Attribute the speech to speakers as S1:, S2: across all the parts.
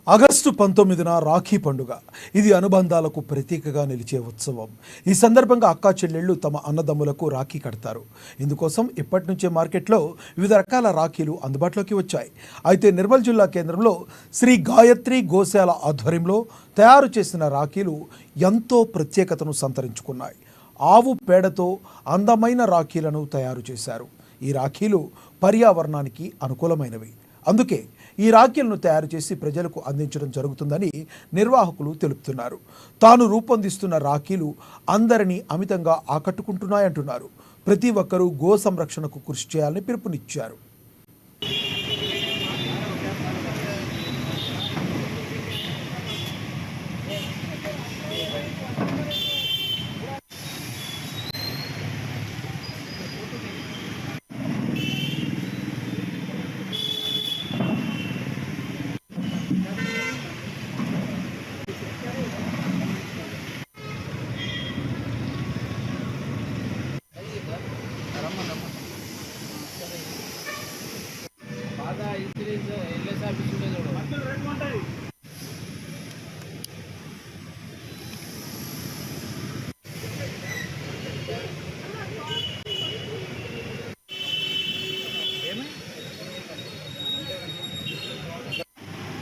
S1: August 19న Rakhi పండుగ. ఇది అనుబంధాలకు ప్రతీకగా నిలిచే ఉత్సవం. ఈ సందర్భంగా అక్కా చెల్లెళ్ళు తమ అన్నదమ్ములకు రాఖీ కడతారు. ఇందుకోసం ఇప్పటి నుంచే మార్కెట్లో వివిధ రకాల రాఖీలు అందుబాటులోకి వచ్చాయి. అయితే నిర్మల్ జిల్లా కేంద్రంలో శ్రీ గాయత్రి గోశాల ఆధ్వర్యంలో తయారు చేసిన రాఖీలు ఎంతో ప్రత్యేకతను సంతరించుకున్నాయి. ఆవు పేడతో అందమైన రాఖీలను తయారు చేశారు. ఈ రాఖీలు పర్యావరణానికి అనుకూలమైనవి. అందుకే ఈ రాఖీలను తయారు చేసి ప్రజలకు అందించడం జరుగుతుందని నిర్వాహకులు తెలుపుతున్నారు. తాను రూపొందిస్తున్న రాఖీలు అందరినీ అమితంగా ఆకట్టుకుంటున్నాయంటున్నారు. ప్రతి ఒక్కరూ గో సంరక్షణకు కృషి చేయాలని పిలుపునిచ్చారు.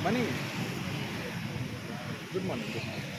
S2: Money. Good morning.